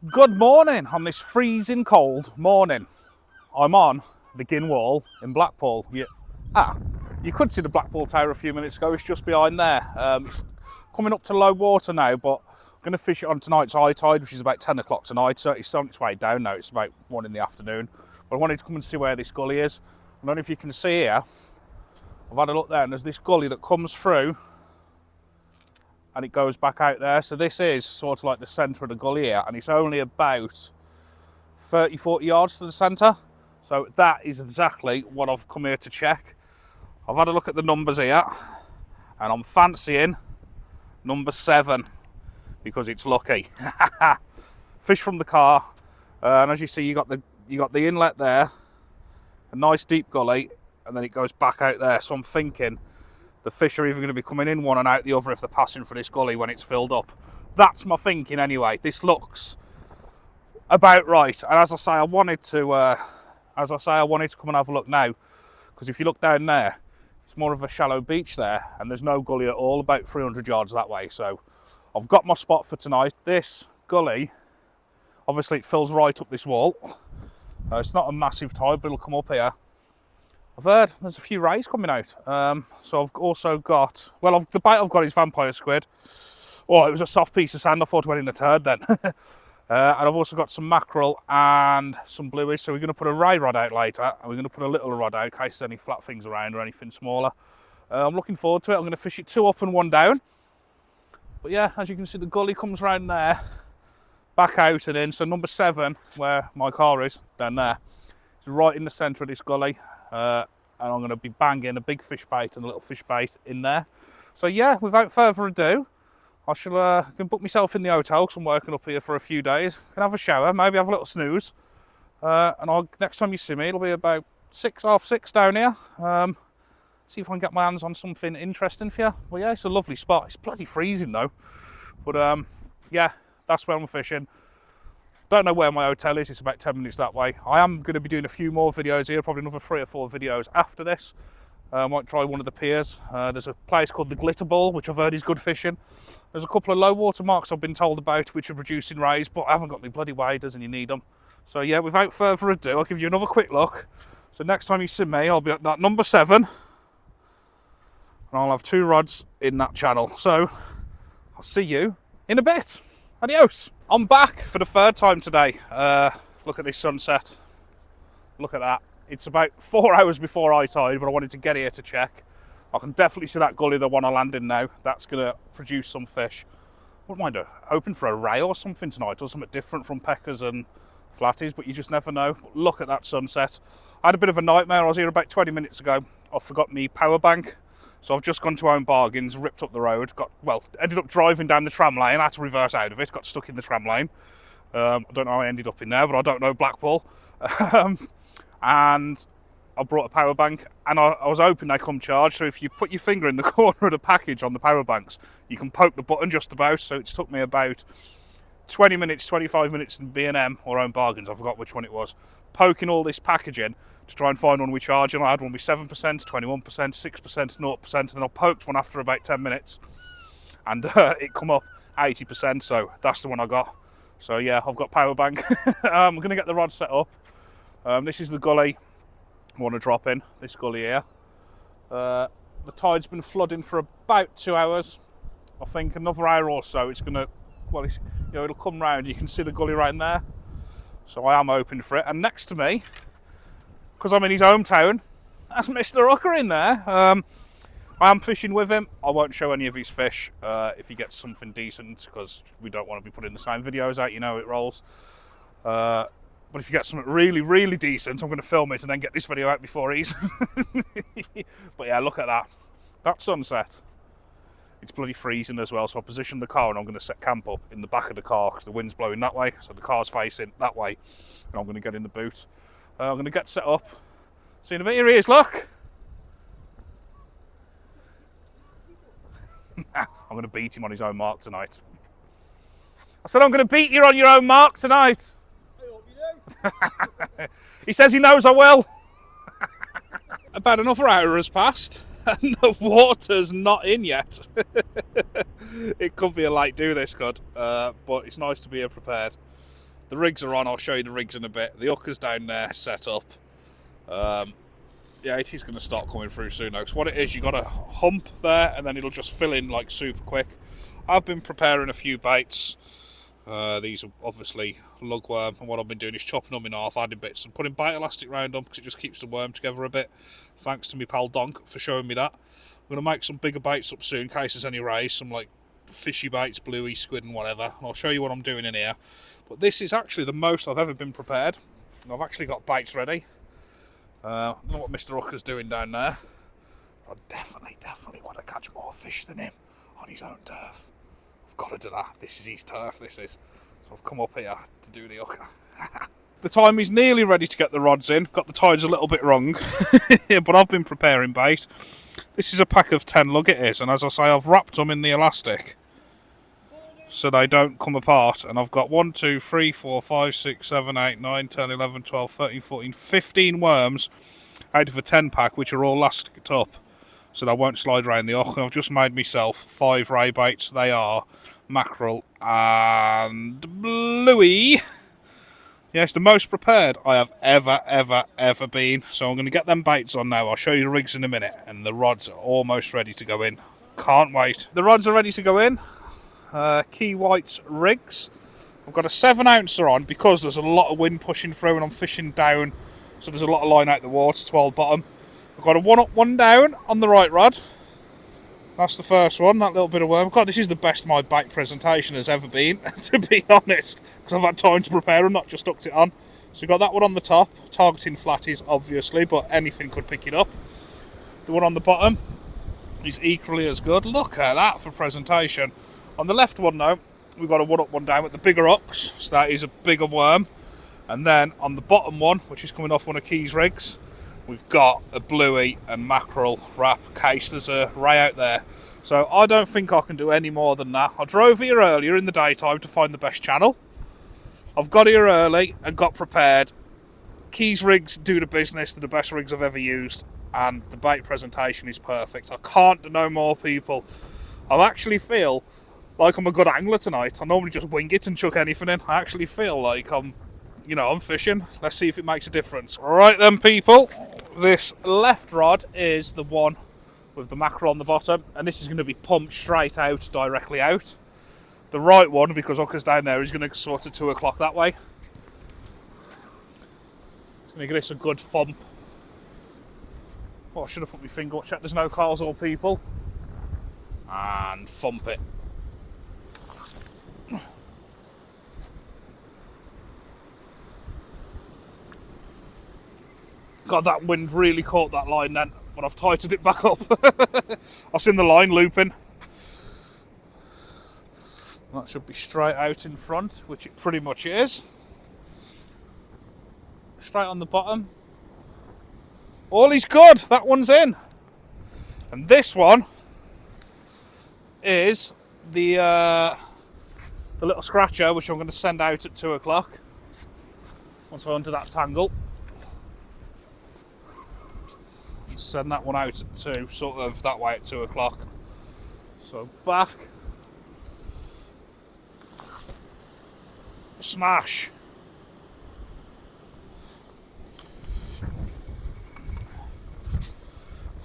Good morning on this freezing cold morning. I'm on the Gin Wall in Blackpool. You could see the Blackpool Tower a few minutes ago. It's just behind there. It's coming up to low water now, but I'm going to fish it on tonight's high tide, which is about 10 o'clock tonight. So it's on its way down now. It's about 1 in the afternoon. But I wanted to come and see where this gully is. I don't know if you can see here. I've had a look there and there's this gully that comes through and it goes back out there. So this is sort of like the centre of the gully here, and it's only about 30-40 yards to the centre. So that is exactly what I've come here to check. I've had a look at the numbers here and I'm fancying number 7 because it's lucky. Fish from the car, and as you see, you got the inlet there, a nice deep gully, and then it goes back out there. So I'm thinking the fish are either going to be coming in one and out the other if they're passing for this gully when it's filled up. That's my thinking anyway. This looks about right. And as I say, I wanted to come and have a look now, because if you look down there, it's more of a shallow beach there, and there's no gully at all, about 300 yards that way. So I've got my spot for tonight. This gully, obviously, it fills right up this wall. It's not a massive tide, but it'll come up here. I've heard there's a few rays coming out. So I've also got, well, the bait I've got is vampire squid. Oh, it was a soft piece of sand. I thought it went in a turd then. And I've also got some mackerel and some bluish. So we're going to put a ray rod out later, and we're going to put a little rod out in case there's any flat things around or anything smaller. I'm looking forward to it. I'm going to fish it 2 up and 1 down. But yeah, as you can see, the gully comes round there, back out and in. So number 7, where my car is, down there, is right in the centre of this gully. And I'm going to be banging a big fish bait and a little fish bait in there. So yeah, without further ado, I shall can book myself in the hotel because I'm working up here for a few days. Can have a shower, maybe have a little snooze. And next time you see me, it'll be about 6:30 down here. See if I can get my hands on something interesting for you. Well, yeah, it's a lovely spot. It's bloody freezing though. But yeah, that's where I'm fishing. Don't know where my hotel is. It's about 10 minutes that way. I am going to be doing a few more videos here, probably another 3 or 4 videos after this. I might try one of the piers. There's a place called the Glitter Ball, which I've heard is good fishing. There's a couple of low water marks I've been told about, which are producing rays, but I haven't got any bloody waders and you need them. So yeah, without further ado, I'll give you another quick look. So next time you see me, I'll be at that number 7, and I'll have 2 rods in that channel. So I'll see you in a bit. Adios. I'm back for the 3rd time today. Look at this sunset. Look at that. It's about 4 hours before high tide, but I wanted to get here to check. I can definitely see that gully, the one I land in now. That's going to produce some fish. Wouldn't mind hoping for a ray or something tonight, or something different from peckers and flatties, but you just never know. But look at that sunset. I had a bit of a nightmare. I was here about 20 minutes ago. I forgot my power bank. So I've just gone to Own Bargains, ripped up the road, ended up driving down the tram lane. I had to reverse out of it, got stuck in the tram lane. I don't know how I ended up in there, but I don't know Blackpool. And I brought a power bank, and I was hoping they come charged. So if you put your finger in the corner of the package on the power banks, you can poke the button just about. So it took me about 20 minutes, 25 minutes in B&M or Own Bargains, I forgot which one it was, poking all this packaging to try and find one we charge. And I had one with 7%, 21%, 6%, 0%, and then I poked one after about 10 minutes, and it come up 80%, so that's the one I got. So yeah, I've got power bank. I'm going to get the rod set up. This is the gully I want to drop in, this gully here. The tide's been flooding for about 2 hours. I think another hour or so it's going to, well, it'll come round. You can see the gully right in there. So I am hoping for it. And next to me, because I'm in his hometown, that's Mr. Hooker in there. I am fishing with him. I won't show any of his fish if he gets something decent, because we don't want to be putting the same videos out, you know it rolls. But if you get something really, really decent, I'm going to film it and then get this video out before he's. But yeah, look at that. That sunset. It's bloody freezing as well, so I positioned the car and I'm going to set camp up in the back of the car because the wind's blowing that way, so the car's facing that way, and I'm going to get in the boot. I'm going to get set up. See you in a bit. Here he is, look. I'm going to beat him on his own mark tonight. I said I'm going to beat you on your own mark tonight. I hope you do. He says he knows I will. About another hour has passed and the water's not in yet. It could be a late do this, could, but it's nice to be prepared. The rigs are on. I'll show you the rigs in a bit. The hooker's down there set up. Yeah, it is going to start coming through soon though. Because what it is, you got a hump there, and then it'll just fill in like super quick. I've been preparing a few baits. These are obviously lugworm, and what I've been doing is chopping them in half, adding bits, and putting bait elastic round them because it just keeps the worm together a bit. Thanks to my pal Donk for showing me that. I'm going to make some bigger baits up soon in case there's any rays, some like fishy baits, bluey, squid and whatever, and I'll show you what I'm doing in here. But this is actually the most I've ever been prepared. I've actually got baits ready. I don't know what Mr. Hooker's doing down there. I definitely want to catch more fish than him on his own turf. I've got to do that. This is his turf, this is. So I've come up here to do the hooker. The time is nearly ready to get the rods in. Got the tides a little bit wrong, but I've been preparing bait. This is a pack of 10 lug it is, and as I say, I've wrapped them in the elastic so they don't come apart. And I've got 1, 2, 3, 4, 5, 6, 7, 8, 9, 10, 11, 12, 13, 14, 15 worms out of a 10 pack, which are all elasticed up so they won't slide around the hook. And I've just made myself 5 ray baits. They are mackerel and bluey. Yes, the most prepared I have ever been. So I'm going to get them baits on now. I'll show you the rigs in a minute, and the rods are almost ready to go in. Can't wait. The rods are ready to go in. Key White's rigs. I've got a 7 ouncer on because there's a lot of wind pushing through and I'm fishing down, so there's a lot of line out the water to old bottom. I've got a 1 up, 1 down on the right rod. That's the first one, that little bit of worm. God, this is the best my bait presentation has ever been, to be honest, because I've had time to prepare and not just hooked it on. So we've got that one on the top, targeting flatties, obviously, but anything could pick it up. The one on the bottom is equally as good. Look at that for presentation. On the left one, though, we've got a 1 up, 1 down with the bigger hooks, so that is a bigger worm. And then on the bottom one, which is coming off one of Key's rigs, we've got a bluey and mackerel wrap case. There's a ray out there. So I don't think I can do any more than that. I drove here earlier in the daytime to find the best channel. I've got here early and got prepared. Key's rigs do the business. They're the best rigs I've ever used. And the bait presentation is perfect. I can't do no more, people. I actually feel like I'm a good angler tonight. I normally just wing it and chuck anything in. I actually feel like I'm fishing. Let's see if it makes a difference. Right then, people. This left rod is the one with the mackerel on the bottom, and this is going to be pumped straight out, directly out. The right one, because hooker's down there, is going to sort of 2 o'clock that way. It's going to give us a good thump. Oh, I should have put my finger up, check there's no cars or people. And thump it. God, that wind really caught that line then, but I've tightened it back up. I've seen the line looping. That should be straight out in front, which it pretty much is. Straight on the bottom. All is good, that one's in. And this one is the little scratcher, which I'm going to send out at 2 o'clock. Once I'm under that tangle. Send that one out at 2, sort of that way at 2 o'clock. So back. Smash.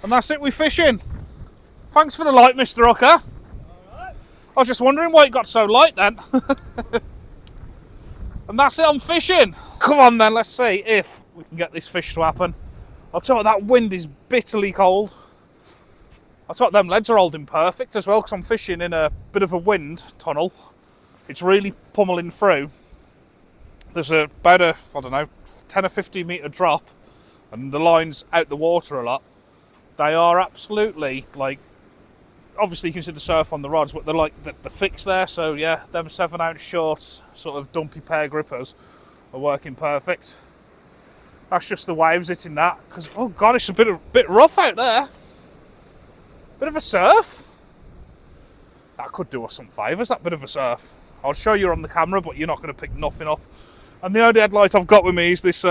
And that's it, we're fishing. Thanks for the light, Mr. Hooker. Right. I was just wondering why it got so light then. And that's it, I'm fishing. Come on then, let's see if we can get this fish to happen. I'll tell you what, that wind is bitterly cold. I'll tell you what, them leads are holding perfect as well, because I'm fishing in a bit of a wind tunnel. It's really pummeling through. There's about a, I don't know, 10 or 15 metre drop, and the line's out the water a lot. They are absolutely, like, obviously you can see the surf on the rods, but they're like, they're fixed there, so yeah, them 7 ounce short, sort of dumpy pair grippers are working perfect. That's just the waves hitting that, because, oh God, it's a bit rough out there. Bit of a surf. That could do us some favours, that bit of a surf. I'll show you on the camera, but you're not going to pick nothing up. And the only headlight I've got with me is this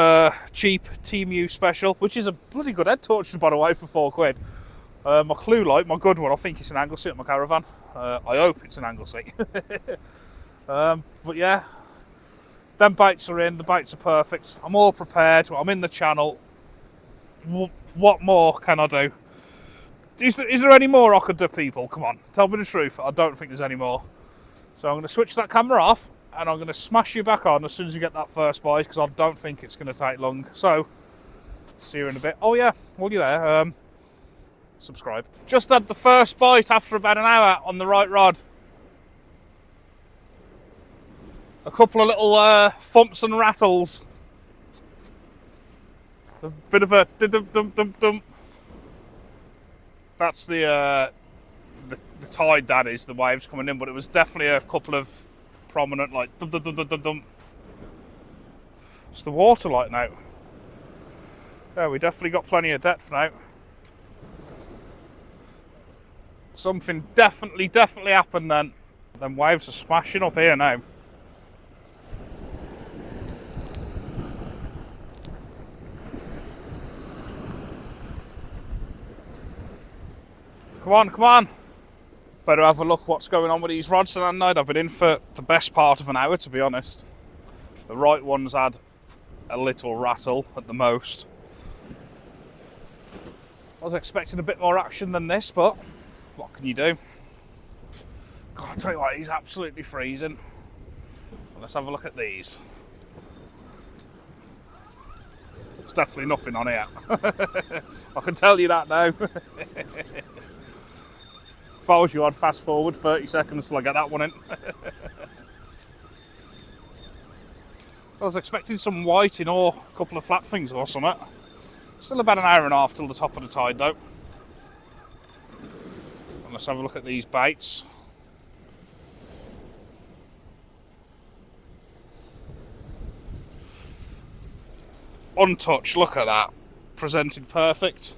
cheap Team U Special, which is a bloody good head torch, by the way, for £4. My clue light, my good one, I think it's an angle seat at my caravan. I hope it's an angle seat. But yeah, Them baits are in, the baits are perfect. I'm all prepared, I'm in the channel. What more can I do? Is there any more I could do, people? Come on, tell me the truth. I don't think there's any more. So I'm going to switch that camera off and I'm going to smash you back on as soon as you get that first bite, because I don't think it's going to take long. So, see you in a bit. Oh yeah, while you're there, subscribe. Just had the first bite after about an hour on the right rod. A couple of little thumps and rattles. A bit of a dum-dum-dum-dum. That's the tide, that is, the waves coming in, but it was definitely a couple of prominent, like, dum-dum-dum-dum-dum. It's the water light now. Yeah, we definitely got plenty of depth now. Something definitely happened then. Them waves are smashing up here now. Come on, come on. Better have a look what's going on with these rods tonight. I've been in for the best part of an hour, to be honest. The right ones had a little rattle at the most. I was expecting a bit more action than this, but what can you do? God, I tell you what, he's absolutely freezing. Let's have a look at these. There's definitely nothing on here. I can tell you that now. If I was you, I'd fast forward 30 seconds till I get that one in. I was expecting some whiting or a couple of flat things or something. Still about an hour and a half till the top of the tide though. And let's have a look at these baits. Untouched, look at that. Presented perfect.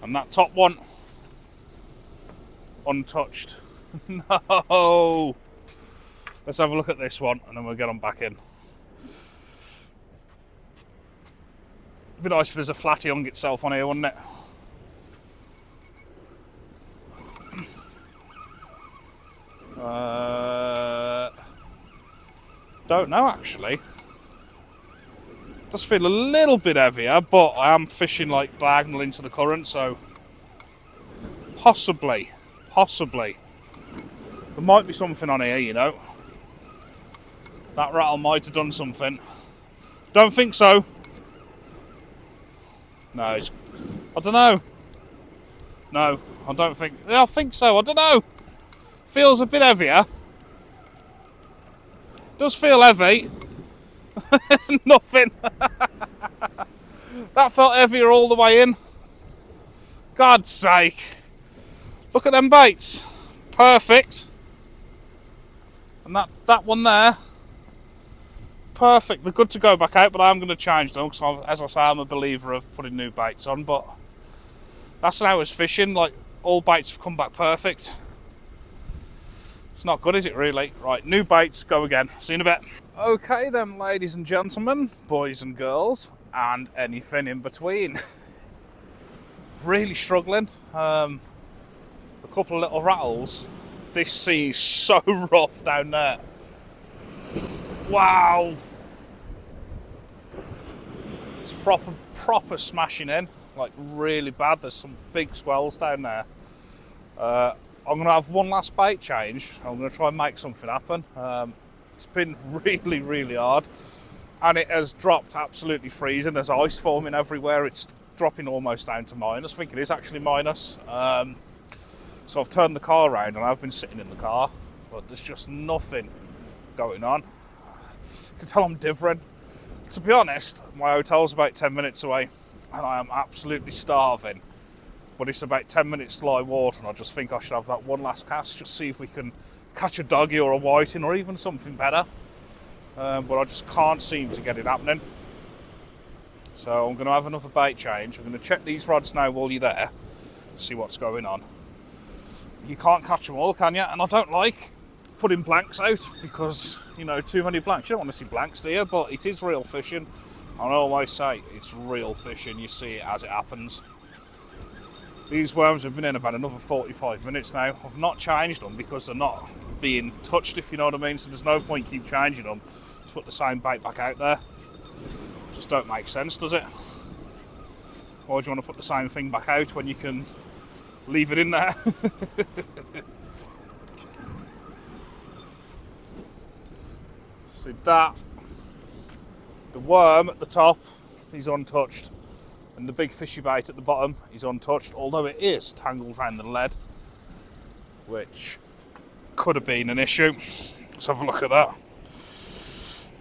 And that top one, untouched. No! Let's have a look at this one and then we'll get on back in. It'd be nice if there's a flatty hung itself on here, wouldn't it? Don't know actually. Does feel a little bit heavier, but I am fishing like diagonal into the current, so possibly. There might be something on here, you know. That rattle might have done something. Don't think so. No, it's, I don't know. No, I don't think. Yeah, I think so. I don't know. Feels a bit heavier. Does feel heavy. Nothing. That felt heavier all the way in. God's sake. Look at them baits. Perfect. And that one there. Perfect. They're good to go back out, but I'm going to change them because, as I say, I'm a believer of putting new baits on. But that's an hour's fishing. Like, all baits have come back perfect. It's not good, is it, really? Right, new baits, go again. See you in a bit. Okay then, ladies and gentlemen, boys and girls, and anything in between. Really struggling. A couple of little rattles. This sea's so rough down there. Wow. It's proper smashing in. Like, really bad. There's some big swells down there. I'm going to have one last bait change. I'm going to try and make something happen. It's been really hard. And it has dropped absolutely freezing. There's ice forming everywhere. It's dropping almost down to minus. I think it is actually minus. So I've turned the car around and I've been sitting in the car. But there's just nothing going on. You can tell I'm different. To be honest, my hotel's about 10 minutes away. And I am absolutely starving. But it's about 10 minutes to live water, and I just think I should have that one last cast, just see if we can catch a doggy or a whiting or even something better. But I just can't seem to get it happening. So I'm going to have another bait change. I'm going to check these rods now while you're there, see what's going on. You can't catch them all, can you? And I don't like putting blanks out because, you know, too many blanks. You don't want to see blanks, do you? But it is real fishing. I always say it's real fishing. You see it as it happens. These worms have been in about another 45 minutes now. I've not changed them because they're not being touched, if you know what I mean, so there's no point keep changing them to put the same bait back out there. Just don't make sense, does it? Why do you want to put the same thing back out when you can leave it in there? See that? The worm at the top, he's untouched. And the big fishy bait at the bottom is untouched, although it is tangled around the lead, which could have been an issue. Let's have a look at that.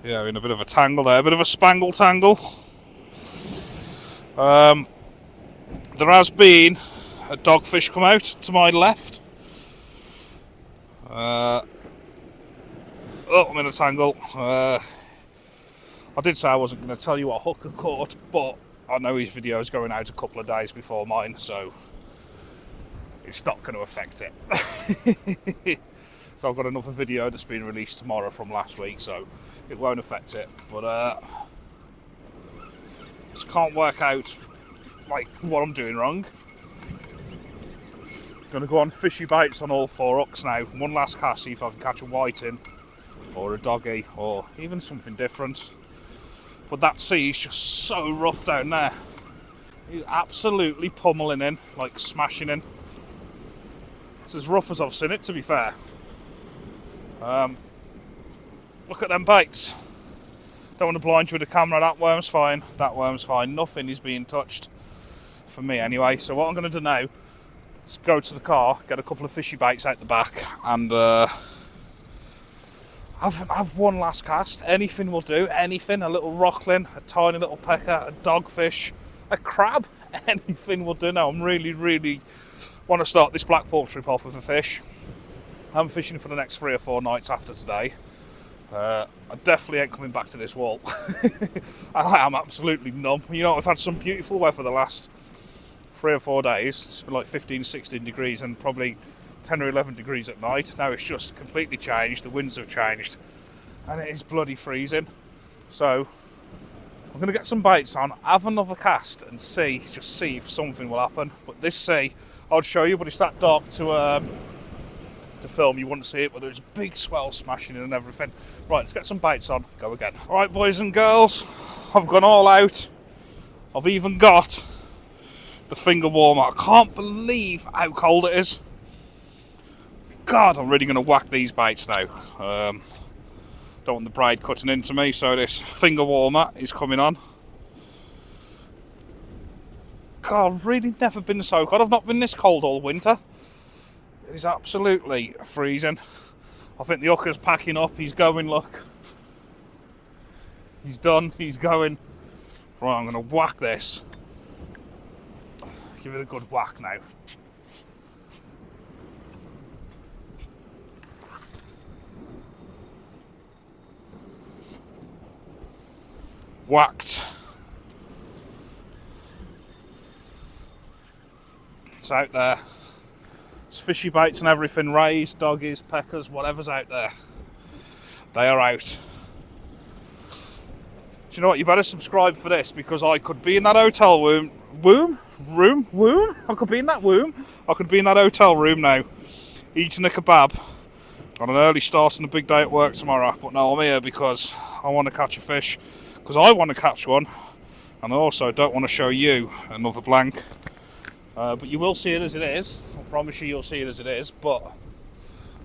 Yeah, in a bit of a tangle there, a bit of a spangle tangle. There has been a dogfish come out to my left. Oh, I'm in a tangle. I did say I wasn't going to tell you what hook I caught, but I know his video is going out a couple of days before mine, so it's not going to affect it. So I've got another video that's been released tomorrow from last week, so it won't affect it. But just can't work out like what I'm doing wrong. Gonna go on fishy baits on all 4 hooks now. One last cast, see if I can catch a whiting or a doggy or even something different. But that sea is just so rough down there. He's absolutely pummeling in, like smashing in. It's as rough as I've seen it, to be fair. Look at them baits. Don't want to blind you with the camera. That worm's fine. That worm's fine. Nothing is being touched for me anyway. So what I'm going to do now is go to the car, get a couple of fishy baits out the back, and have one last cast. Anything will do. Anything. A little rocklin, a tiny little pecker, a dogfish, a crab. Anything will do. Now I'm really want to start this Blackpool trip off with a fish. I'm fishing for the next 3 or 4 nights after today. I definitely ain't coming back to this wall. I am absolutely numb. You know, I've had some beautiful weather the last 3 or 4 days. It's been like 15, 16 degrees and probably 10 or 11 degrees at night. Now it's just completely changed. The winds have changed and it is bloody freezing. So I'm going to get some baits on, have another cast and see if something will happen. But this sea, I'll show you, but it's that dark to film, you wouldn't see it, but there's big swell smashing in and everything. Right, let's get some baits on, go again. All right, boys and girls, I've gone all out. I've even got the finger warmer. I can't believe how cold it is. God, I'm really going to whack these baits now. Don't want the braid cutting into me, so this finger warmer is coming on. God, I've really never been so cold. I've not been this cold all winter. It is absolutely freezing. I think the hooker's packing up. He's going, look. He's done. He's going. Right, I'm going to whack this. Give it a good whack now. Whacked. It's out there. It's fishy baits and everything, rays, doggies, peckers, whatever's out there. They are out. Do you know what? You better subscribe for this, because I could be in that hotel room. I could be in that room. I could be in that hotel room now, eating a kebab. Got an early start and a big day at work tomorrow. But no, I'm here because I want to catch a fish. Because I want to catch one. And I also don't want to show you another blank. But you will see it as it is. I promise you'll see it as it is. But I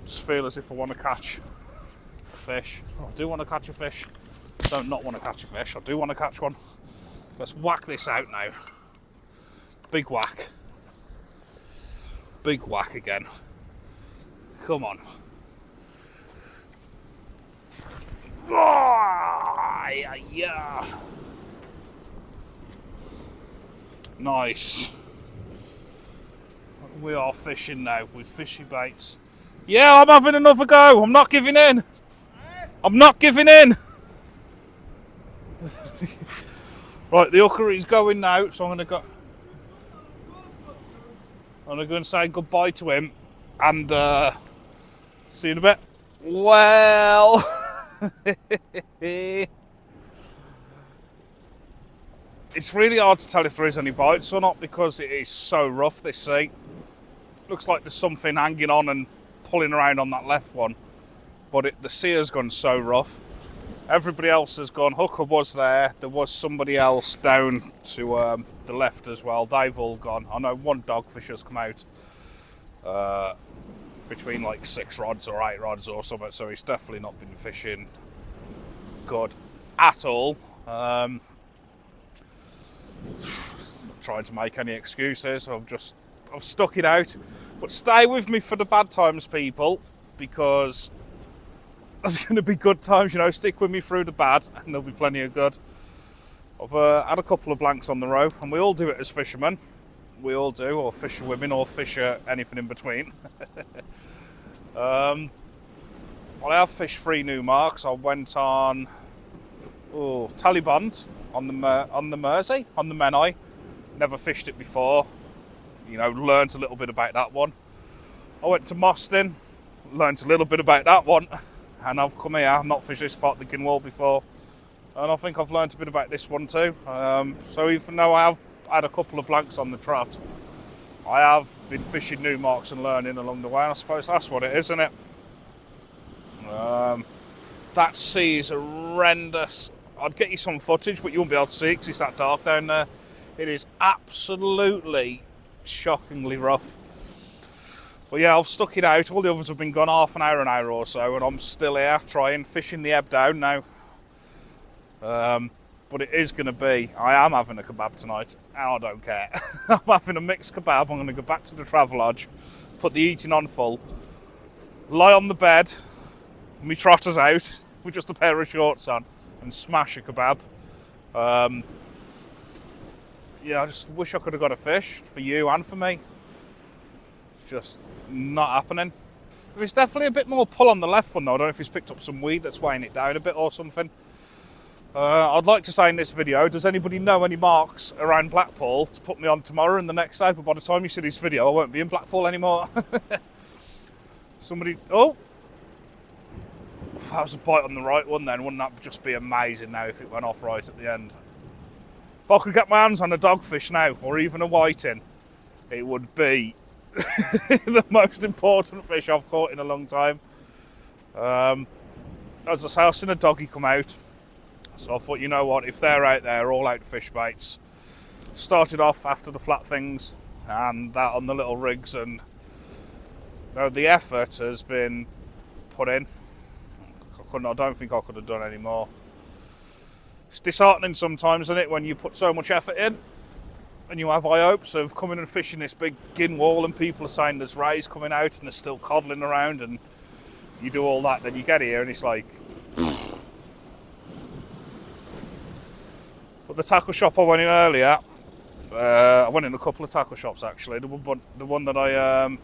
just feel as if I want to catch a fish. I do want to catch a fish. I don't not want to catch a fish. I do want to catch one. Let's whack this out now. Big whack. Big whack again. Come on. Oh, yeah. Nice. We are fishing now with fishy baits. Yeah, I'm having another go. I'm not giving in. I'm not giving in. Right, the hooker is going now, so I'm going to go and say goodbye to him and see you in a bit. Well, it's It's really hard to tell if there is any bites or not because it is so rough, this sea. Looks like there's something hanging on and pulling around on that left one, but the sea has gone so rough. Everybody else has gone. Hooker was there. There was somebody else down to the left as well. They've all gone. I know one dogfish has come out between like 6 rods or 8 rods or something, so he's definitely not been fishing good at all. Not trying to make any excuses. I've stuck it out, but stay with me for the bad times, people, because there's going to be good times. You know, stick with me through the bad, and there'll be plenty of good. I've had a couple of blanks on the row, and we all do it as fishermen. We all do, or fisherwomen, or fisher anything in between. I have fished 3 new marks. I went on Taliban on the Mersey, on the Menai. Never fished it before. You know, learned a little bit about that one. I went to Moston, learned a little bit about that one, and I've come here. I've not fished this part of the Ginwall before, and I think I've learned a bit about this one too. So even though I have had a couple of blanks on the trot, I have been fishing new marks and learning along the way, and I suppose that's what it is, isn't it? That sea is horrendous. I'd get you some footage, but you won't be able to see it because it's that dark down there. It is absolutely shockingly rough. But yeah, I've stuck it out. All the others have been gone half an hour or so, and I'm still here trying, fishing the ebb down now. But it is going to be, I am having a kebab tonight, and I don't care. I'm having a mixed kebab. I'm going to go back to the Travelodge, put the eating on full, lie on the bed, me trotters out with just a pair of shorts on, and smash a kebab. Yeah, I just wish I could have got a fish for you and for me. It's just not happening. There's definitely a bit more pull on the left one though. I don't know if he's picked up some weed that's weighing it down a bit or something. I'd like to say in this video, does anybody know any marks around Blackpool to put me on tomorrow and the next day? But by the time you see this video, I won't be in Blackpool anymore. Somebody, oh! If that was a bite on the right one then, wouldn't that just be amazing now if it went off right at the end? If I could get my hands on a dogfish now, or even a whiting, it would be the most important fish I've caught in a long time. As I say, I've seen a doggy come out, so I thought, you know what, if they're out there, all out fish baits. Started off after the flat things, and that on the little rigs, and the effort has been put in. I don't think I could have done any more. It's disheartening sometimes, isn't it, when you put so much effort in and you have high hopes of coming and fishing this big Ginwall and people are saying there's rays coming out and they're still coddling around, and you do all that, then you get here and it's like... But the tackle shop I went in earlier, I went in a couple of tackle shops actually. The one that I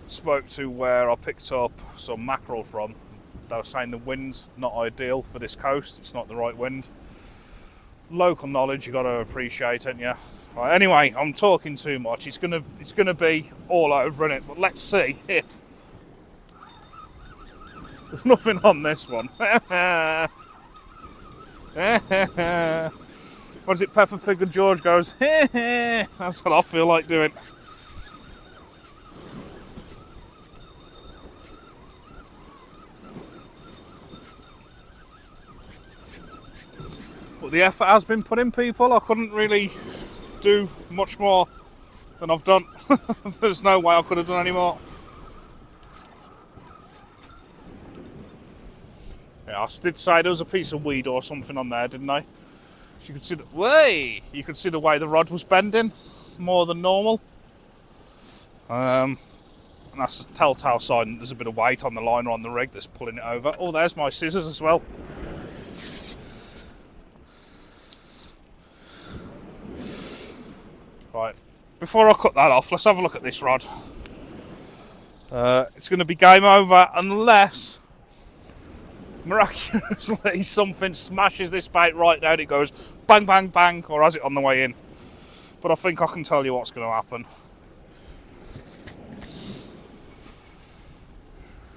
spoke to where I picked up some mackerel from, they were saying the wind's not ideal for this coast. It's not the right wind. Local knowledge, you got to appreciate, ain't you? Right, anyway, I'm talking too much. It's gonna be all over, innit? But let's see if there's nothing on this one. What is it? Peppa Pig and George goes. That's what I feel like doing. But the effort has been put in, people. I couldn't really do much more than I've done. There's no way I could have done any more. Yeah, I did say there was a piece of weed or something on there, didn't I? You could see you could see the way the rod was bending more than normal. And that's a telltale sign there's a bit of weight on the line or on the rig that's pulling it over. Oh, there's my scissors as well. Right, before I cut that off, let's have a look at this rod. It's going to be game over unless miraculously something smashes this bait right down. It goes bang, bang, bang, or has it on the way in. But I think I can tell you what's going to happen.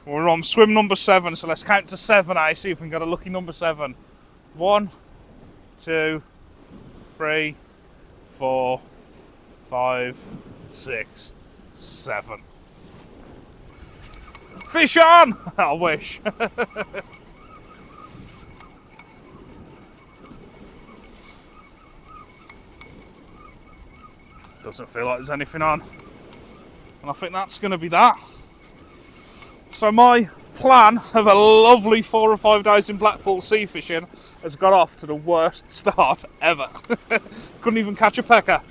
We're on swim number 7, so let's count to 7, see if we can get a lucky number 7. 1, 2, 3, 4, 5, 6, 7. Fish on! I wish. Doesn't feel like there's anything on. And I think that's going to be that. So my plan of a lovely 4 or 5 days in Blackpool sea fishing has got off to the worst start ever. Couldn't even catch a pecker.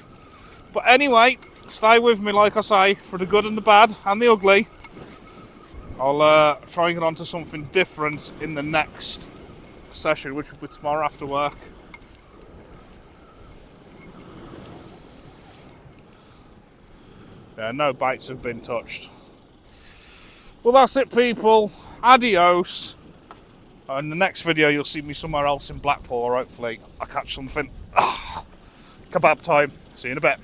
But anyway, stay with me, like I say, for the good and the bad and the ugly. I'll try and get on to something different in the next session, which will be tomorrow after work. Yeah, no baits have been touched. Well, that's it, people. Adios. In the next video, you'll see me somewhere else in Blackpool, or hopefully I'll catch something. Kebab time. See you in a bit.